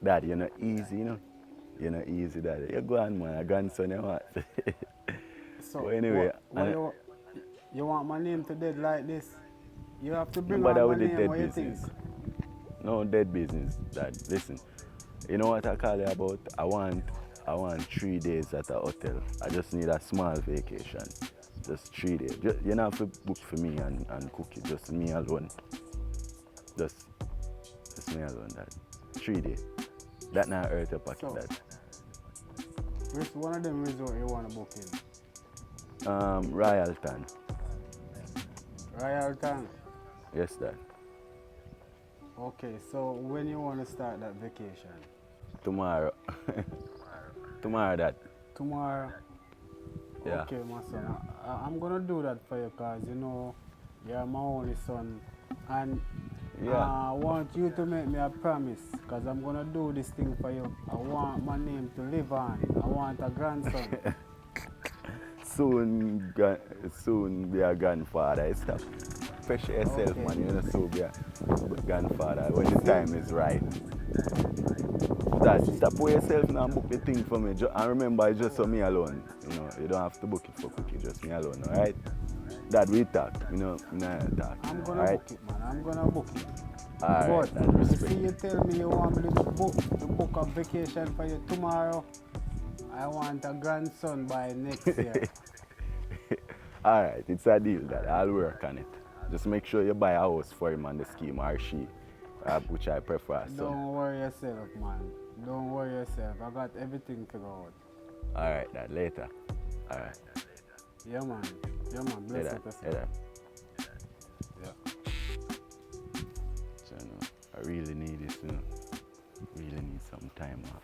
Daddy, you're not easy, you know. You're not easy, daddy. You go on, man. A grandson, you want. But So anyway, what you want my name to dead like this? You have to no bring on bother my with the name. dead What you think? business. No dead business, dad. Listen, you know what I call it about? I want 3 days at a hotel. I just need a small vacation. Just 3 days. You don't have to book for me and cook it. Just me alone. Just, just me alone, dad. 3 days. That not hurt your pocket, So dad. which one of them resort you want to book in? Royalton. Royalton. Yes, dad. Okay, so when you want to start that vacation? Tomorrow. Tomorrow, dad. Tomorrow. Yeah. Okay, my son. I'm gonna do that for you, cause you know you're my only son, and Yeah. I want you to make me a promise, cause I'm gonna do this thing for you. I want my name to live on. I want a grandson. Soon, soon be a grandfather. Stop. Pressure yourself, Okay. man. You're not so be a grandfather when the See, time is right. Dad, stop for yourself now and book the thing for me. And remember, it's just for me alone. You know, you don't have to book it for cookie, just me alone, alright? Dad, we talk. We not talk, I'm gonna alright? book it, man. I'm gonna book it. But Alright, Dad, you respect. see, you tell me you want me to book a vacation for you tomorrow. I want a grandson by next year. Alright, it's a deal, Dad. I'll work on it. Just make sure you buy a house for him on the scheme or she, which I prefer, son. Don't worry yourself, man. Don't worry yourself. I got everything figured out. Alright, Dad, later. Alright, Yeah, man. Yeah, man. Bless later. you, person. Later. Yeah. So, I really need this, Really need some time off,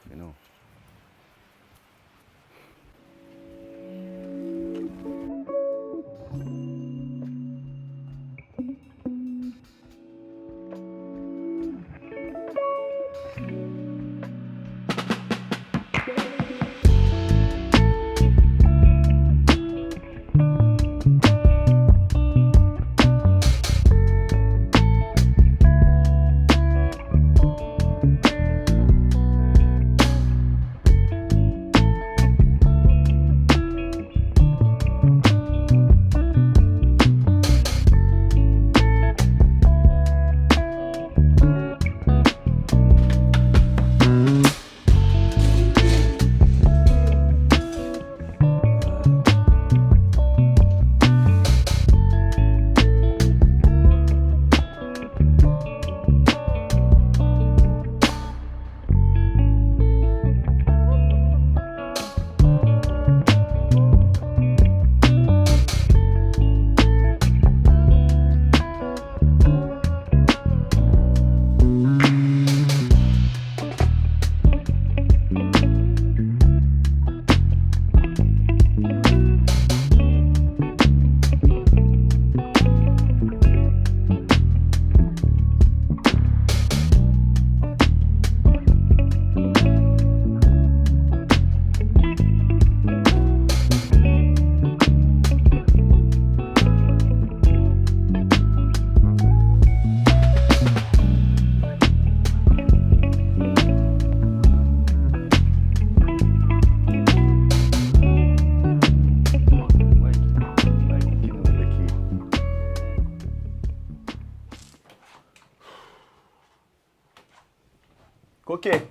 Cookie!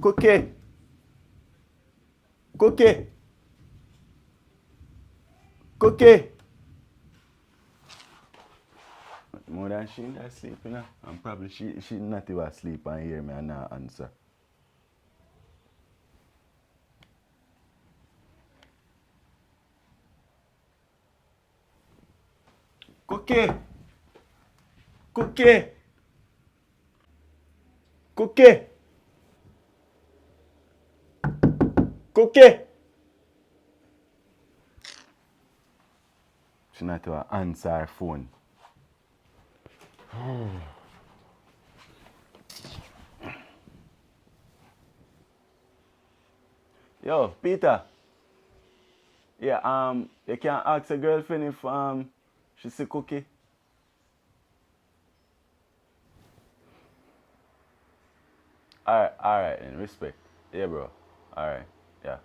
Cookie! Cookie! Cookie! More than she not asleep, And probably she not even asleep and hear me and not answer. Cookie! Cookie! Cookie! Cookie! She not even answer her phone. Yo, Peter. Yeah, you can ask a girlfriend if she see Cookie. Alright, and respect. Yeah, bro. Alright, yeah.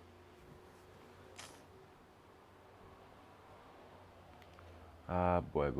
Ah, boy.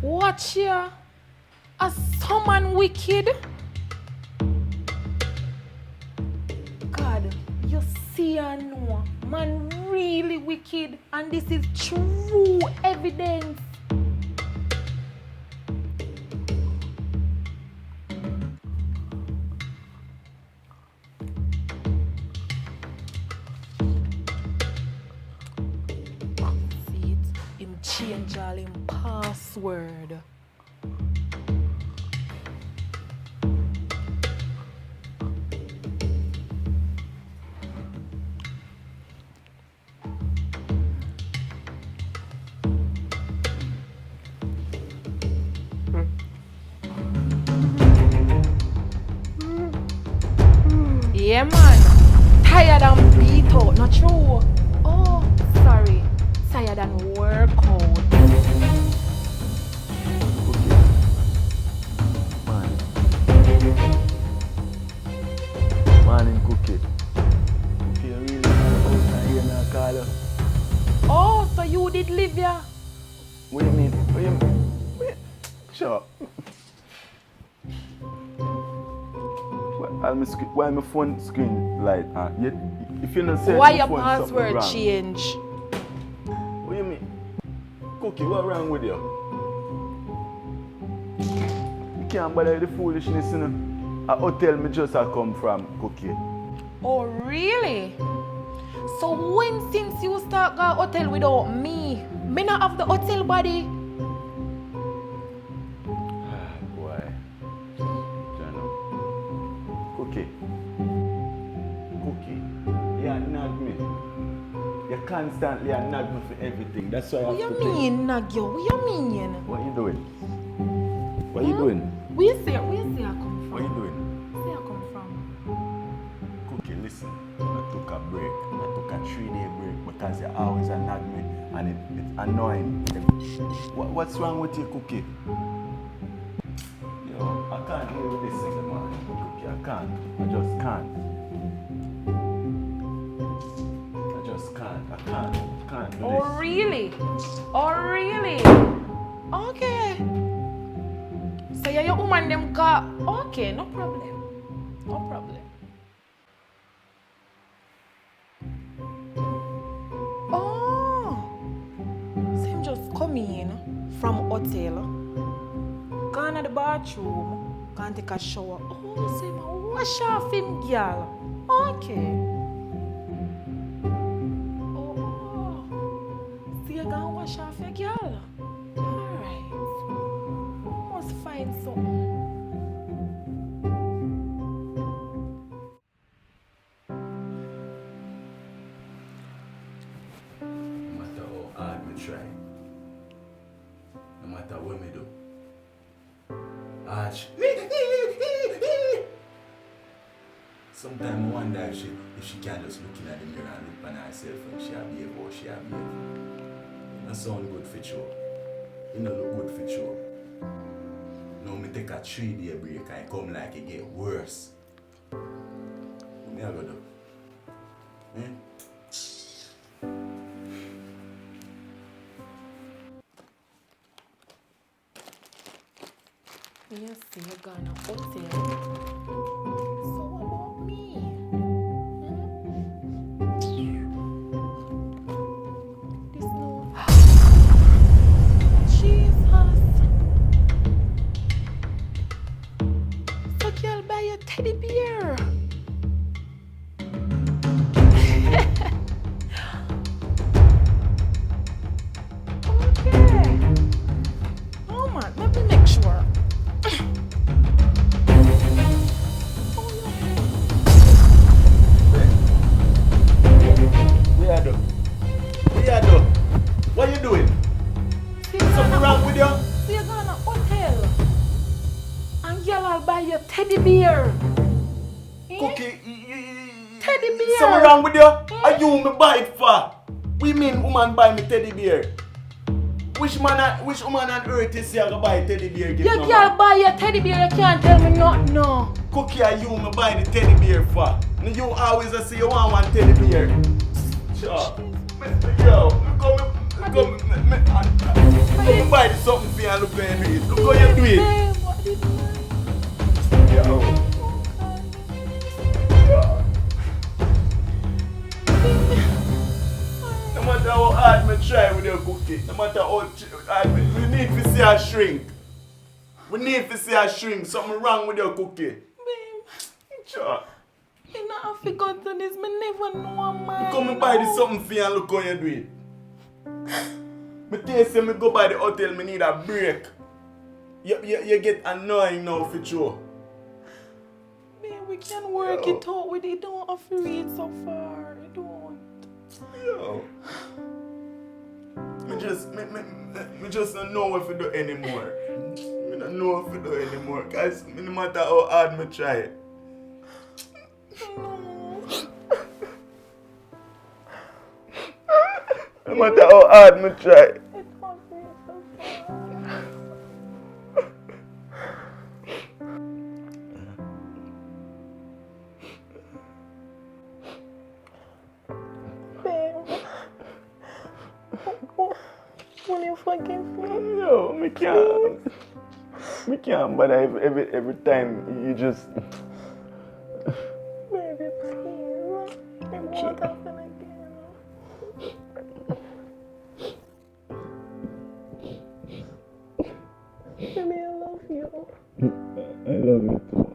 Watch ya. A someone wicked. God, you see and know. Man really wicked. And this is true evidence. See it? Him change all him password. Yeah, man. Tired and beat out, not true. Oh, sorry. Tired and work out. Man in Cookie. Cookie, you really out here now, call you. Oh, so you did live here? What do you mean? Sure. Why my phone screen light? If you don't say Why my your phone, password something wrong. change? What do you mean? Cookie, what wrong with you? You can't bother with the foolishness, you know. A hotel me just a come from, Cookie. Oh, really? So when since you start go hotel without me not have the hotel body? Boy. Jano. Cookie. You nag me. You constantly nag me for everything. That's why I What have you to pay. mean, Nagyo? What you mean? What you doing? What you doing? Where you say I come from? What you doing? Where I come from? Cookie, listen. I took a break. I took a 3-day break because you always nag me and it's annoying. What's wrong with you, Cookie? Yo, I can't deal with this anymore, Cookie. I can't. I just can't. I can't do this. Oh, really? Okay. So yeah, your woman them got okay, no problem. Oh, so him just come in from hotel, gone to the bathroom, gone take a shower. Oh, so him wash off him, girl. Okay. So you gonna wash off your girl? Alright. Must find something. No matter how hard me try, no matter what me do, sometimes I wonder if she can just look in at the mirror and look at herself and she behave or she behave. It don't sound good for sure. It don't look good for sure. Now me take a 3-day break and it come like it get worse. What me I gonna do? You see, you're gonna hotel. So what about me? This no. Jesus. So girl, buy your teddy bear. Okay. Oh man, let me make sure. bear. Cookie, Teddy bear. something wrong with you? Are you me buy it for? We mean woman buy me teddy bear. Which woman on earth is here to buy teddy bear? You can't buy your teddy bear, you can't tell me nothing, no. Cookie, are you me buy the teddy bear for? And you always say you want one teddy bear. Sure. Yo, look how me buy something for you and look how you do it. Look how you do it. Yo. No matter how hard me try with your cookie, no matter how hard we need to see her shrink. We need to see her shrink. Something wrong with your cookie. Babe, Sure. you know how to go to this, me never know man. Come and buy this something for you and look how you do it. Me tell you, say me go by the hotel, me need a break. You get annoying now for sure. Babe, we can work it out with it. Don't have to read so far. Don't. Yo. Me just don't know what to do anymore. Me don't know what to do anymore. Cause no matter how hard me try. No matter how hard me try. Will you forgive me? No, me can't. Me can't, but every time you just... Baby, please. It won't happen again. Baby, I love you. I love you too.